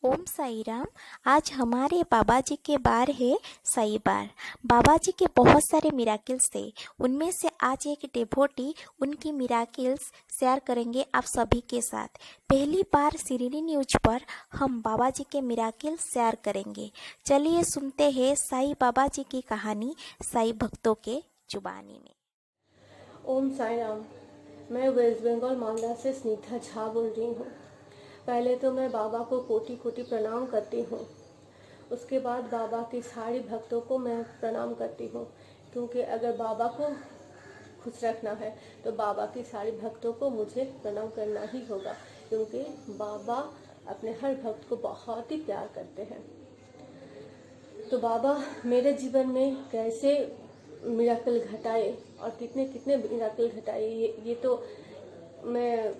ओम साई राम। आज हमारे बाबा जी के बार है साई बार। बाबा जी के बहुत सारे मिराकिल्स थे, उनमें से आज एक डिवोटी उनकी मिराकिल्स शेयर करेंगे आप सभी के साथ। पहली बार सिरिडी न्यूज पर हम बाबा जी के मिराकिल्स शेयर करेंगे। चलिए सुनते हैं साई बाबा जी की कहानी साई भक्तों के जुबानी में। ओम साई राम। मैं वेस्ट बंगाल मालदा से स्निग्धा झा बोल रही हूँ। पहले तो मैं बाबा को कोटि कोटि प्रणाम करती हूँ। उसके बाद बाबा के सारे भक्तों को मैं प्रणाम करती हूँ, क्योंकि अगर बाबा को खुश रखना है तो बाबा के सारे भक्तों को मुझे प्रणाम करना ही होगा, क्योंकि बाबा अपने हर भक्त को बहुत ही प्यार करते हैं। तो बाबा मेरे जीवन में कैसे मिराकल घटाए और कितने कितने मिराकल घटाए, ये तो मैं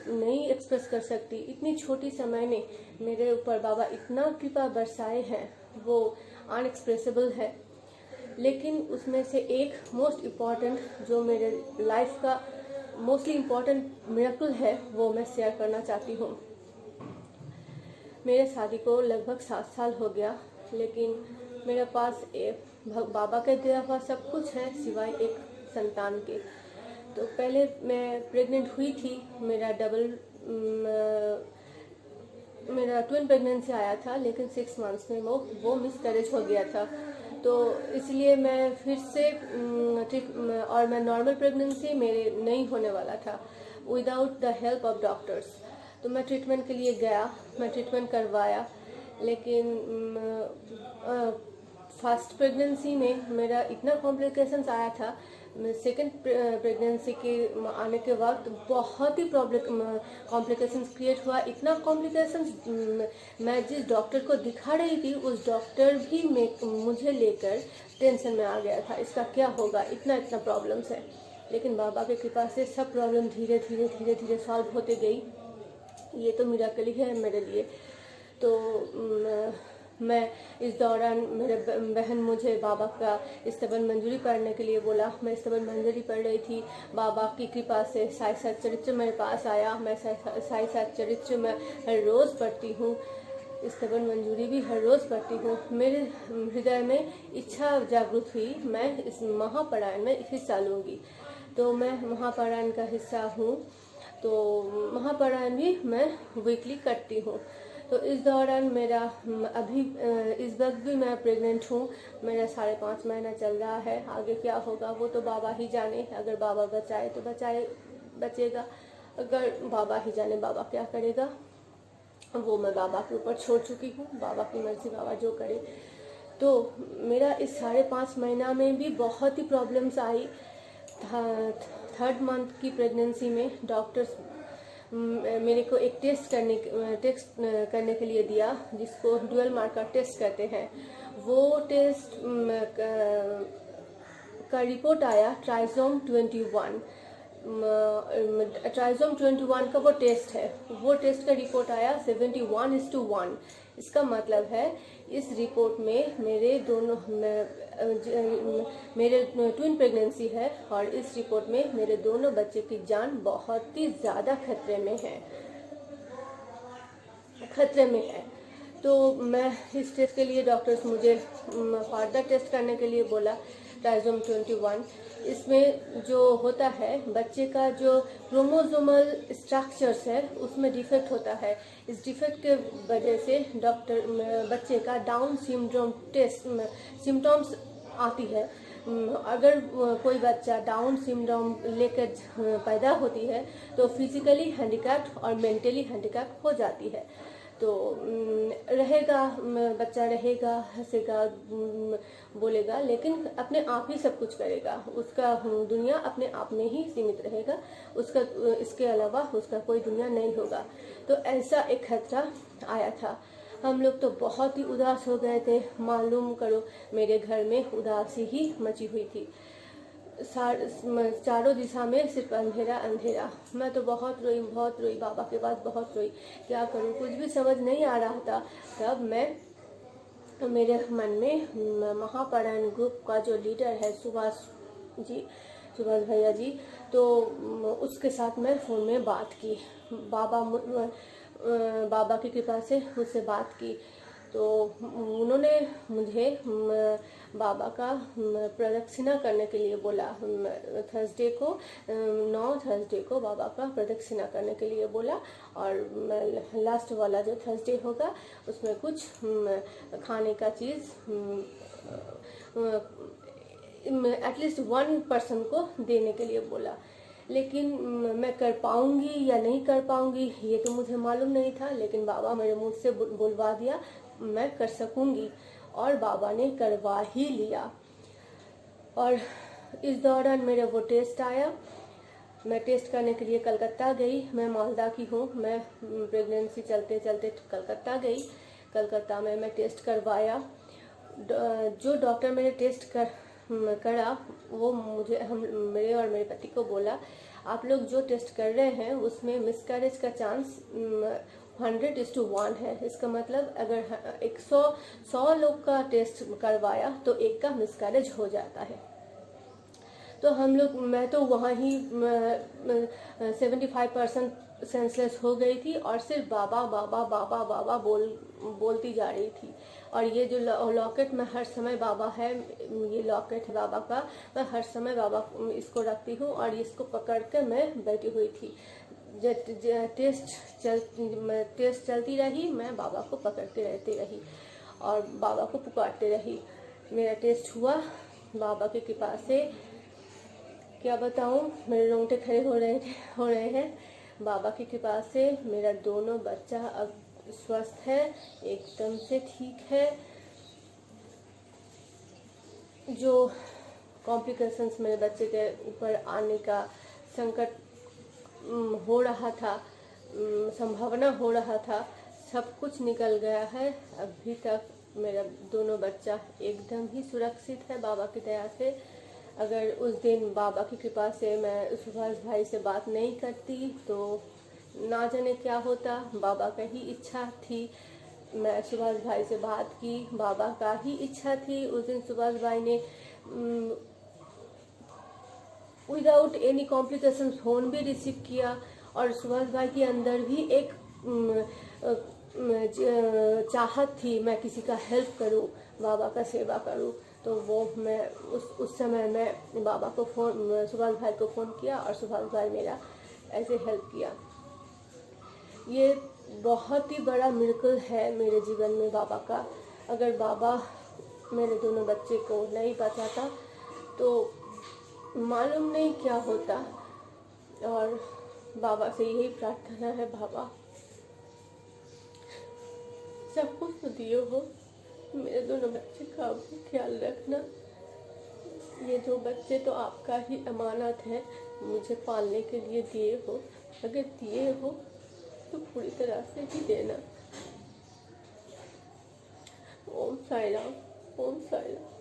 नहीं एक्सप्रेस कर सकती। इतनी छोटी समय में मेरे ऊपर बाबा इतना कृपा बरसाए हैं, वो अनएक्सप्रेसेबल है। लेकिन उसमें से एक मोस्ट इम्पॉर्टेंट, जो मेरे लाइफ का मोस्टली इम्पॉर्टेंट मिराकल है, वो मैं शेयर करना चाहती हूँ। मेरे शादी को लगभग 7 साल हो गया, लेकिन मेरे पास बाबा के दिया हुआ सब कुछ है सिवाय एक संतान के। तो पहले मैं प्रेग्नेंट हुई थी, मेरा ट्विन प्रेगनेंसी आया था, लेकिन 6 मंथ्स में वो मिसकैरेज हो गया था। तो इसलिए मैं फिर से और मैं नॉर्मल प्रेगनेंसी मेरे नहीं होने वाला था without the help of doctors. तो मैं ट्रीटमेंट के लिए गया, मैं ट्रीटमेंट करवाया, लेकिन फर्स्ट प्रेगनेंसी में मेरा इतना कॉम्प्लिकेशंस आया था। सेकेंड प्रेगनेंसी के आने के वक्त बहुत ही कॉम्प्लिकेशंस क्रिएट हुआ। इतना कॉम्प्लिकेशंस, मैं जिस डॉक्टर को दिखा रही थी उस डॉक्टर भी मुझे लेकर टेंशन में आ गया था, इसका क्या होगा, इतना प्रॉब्लम्स है। लेकिन बाबा की कृपा से सब प्रॉब्लम धीरे धीरे धीरे धीरे सॉल्व होते गई। ये तो मिराकल ही है मेरे लिए। तो मैं इस दौरान मेरे बहन मुझे बाबा का स्तवन मंजूरी पढ़ने के लिए बोला। मैं स्तवन मंजूरी पढ़ रही थी, बाबा की कृपा से साई सच्चरित्र मेरे पास आया। मैं साई सच्चरित्र में हर रोज़ पढ़ती हूँ, स्तवन मंजूरी भी हर रोज़ पढ़ती हूँ। मेरे हृदय में इच्छा जागृत हुई, मैं इस महापरायण में हिस्सा लूँगी। तो मैं महापरायण का हिस्सा हूँ, तो महापरायण भी मैं वीकली करती हूँ। तो इस दौरान मेरा अभी इस वक्त भी मैं प्रेग्नेंट हूँ। मेरा 5.5 महीना चल रहा है। आगे क्या होगा वो तो बाबा ही जाने। अगर बाबा बचाए तो बचेगा, अगर बाबा ही जाने बाबा क्या करेगा, वो मैं बाबा के ऊपर छोड़ चुकी हूँ। बाबा की मर्जी, बाबा जो करे। तो मेरा इस 5.5 महीना में भी बहुत ही प्रॉब्लम्स आई। 3rd मंथ की प्रेगनेंसी में डॉक्टर्स मेरे को एक टेस्ट करने के लिए दिया, जिसको ड्यूअल मार्कर टेस्ट कहते हैं। वो टेस्ट का रिपोर्ट आया ट्राइसोम 21। ट्राइसोम 21 का वो टेस्ट है, वो टेस्ट का रिपोर्ट आया 71:1। इसका मतलब है इस रिपोर्ट में मेरे ट्विन प्रेगनेंसी है, और इस रिपोर्ट में मेरे दोनों बच्चे की जान बहुत ही ज़्यादा खतरे में है। तो मैं इस टेस्ट के लिए डॉक्टर्स मुझे फर्दर टेस्ट करने के लिए बोला, ट्राइसोम 21। इसमें जो होता है, बच्चे का जो क्रोमोसोमल स्ट्रक्चर्स है उसमें डिफेक्ट होता है। इस डिफेक्ट के वजह से बच्चे का डाउन सिंड्रोम सिम्टम्स आती है। अगर कोई बच्चा डाउन सिंड्रोम लेकर पैदा होती है तो फिजिकली हैंडीकैप्ड और मेंटली हैंडीकैप्ड हो जाती है। तो बच्चा रहेगा, हंसेगा, बोलेगा, लेकिन अपने आप ही सब कुछ करेगा। उसका दुनिया अपने आप में ही सीमित रहेगा, इसके अलावा उसका कोई दुनिया नहीं होगा। तो ऐसा एक खतरा आया था। हम लोग तो बहुत ही उदास हो गए थे। मालूम करो, मेरे घर में उदासी ही मची हुई थी। चारों दिशा में सिर्फ अंधेरा अंधेरा। मैं तो बहुत रोई, बाबा के पास बहुत रोई। क्या करूं, कुछ भी समझ नहीं आ रहा था। तब मेरे मन में महापरायण ग्रुप का जो लीडर है सुभाष भैया जी, तो उसके साथ मैं फ़ोन में बात की। बाबा बाबा की कृपा से उससे बात की, तो उन्होंने मुझे बाबा का प्रदक्षिणा करने के लिए बोला। थर्सडे को 9 थर्सडे को बाबा का प्रदक्षिणा करने के लिए बोला, और लास्ट वाला जो थर्सडे होगा उसमें कुछ खाने का चीज़ एटलीस्ट 1 पर्सन को देने के लिए बोला। लेकिन मैं कर पाऊंगी या नहीं कर पाऊंगी ये तो मुझे मालूम नहीं था, लेकिन बाबा मेरे मुंह से बुलवा दिया मैं कर सकूंगी, और बाबा ने करवा ही लिया। और इस दौरान मेरा वो टेस्ट आया। मैं टेस्ट करने के लिए कलकत्ता गई। मैं मालदा की हूँ। मैं प्रेगनेंसी चलते चलते कलकत्ता गई। कलकत्ता में मैं टेस्ट करवाया। जो डॉक्टर मेरे टेस्ट करा वो मेरे और मेरे पति को बोला, आप लोग जो टेस्ट कर रहे हैं उसमें मिसकैरेज का चांस 100:1 है। इसका मतलब अगर 100 लोग का टेस्ट करवाया तो एक का मिसकैरेज हो जाता है। तो मैं तो वहाँ ही 75% सेंसलेस हो गई थी, और सिर्फ बाबा बाबा बाबा बाबा बोलती जा रही थी। और ये जो लॉकेट में हर समय बाबा है, ये लॉकेट है बाबा का, मैं हर समय बाबा इसको रखती हूँ और इसको पकड़ कर मैं बैठी हुई थी। टेस्ट चलती रही, मैं बाबा को पकड़ते रहती रही और बाबा को पुकारते रही। मेरा टेस्ट हुआ बाबा की कृपा से। क्या बताऊं, मेरे रोंगटे खड़े हो रहे हैं। बाबा की कृपा से मेरा दोनों बच्चा अब स्वस्थ है, एकदम से ठीक है। जो कॉम्प्लिकेशंस मेरे बच्चे के ऊपर आने का संकट हो रहा था, संभावना हो रहा था, सब कुछ निकल गया है। अभी तक मेरा दोनों बच्चा एकदम ही सुरक्षित है बाबा की दया से। अगर उस दिन बाबा की कृपा से मैं सुभाष भाई से बात नहीं करती तो ना जाने क्या होता। बाबा का ही इच्छा थी, मैं सुभाष भाई से बात की, बाबा का ही इच्छा थी। उस दिन सुभाष भाई ने विदाउट एनी कॉम्प्लिकेशन फोन भी रिसीव किया, और सुभाष भाई के अंदर भी एक चाहत थी मैं किसी का हेल्प करूं, बाबा का सेवा करूं। तो वो मैं उस समय मैं बाबा को सुभाष भाई को फ़ोन किया और सुभाष भाई मेरा ऐसे हेल्प किया। ये बहुत ही बड़ा मिरेकल है मेरे जीवन में बाबा का। अगर बाबा मेरे दोनों बच्चे को नहीं बचाता तो मालूम नहीं क्या होता। और बाबा से यही प्रार्थना है, बाबा सब कुछ तो दिए हो, मेरे दोनों बच्चे का भी ख्याल रखना। ये जो बच्चे तो आपका ही अमानत है, मुझे पालने के लिए दिए हो। अगर दिए हो तो पूरी तरह से ही देना। ओम साई राम, ओम साई राम।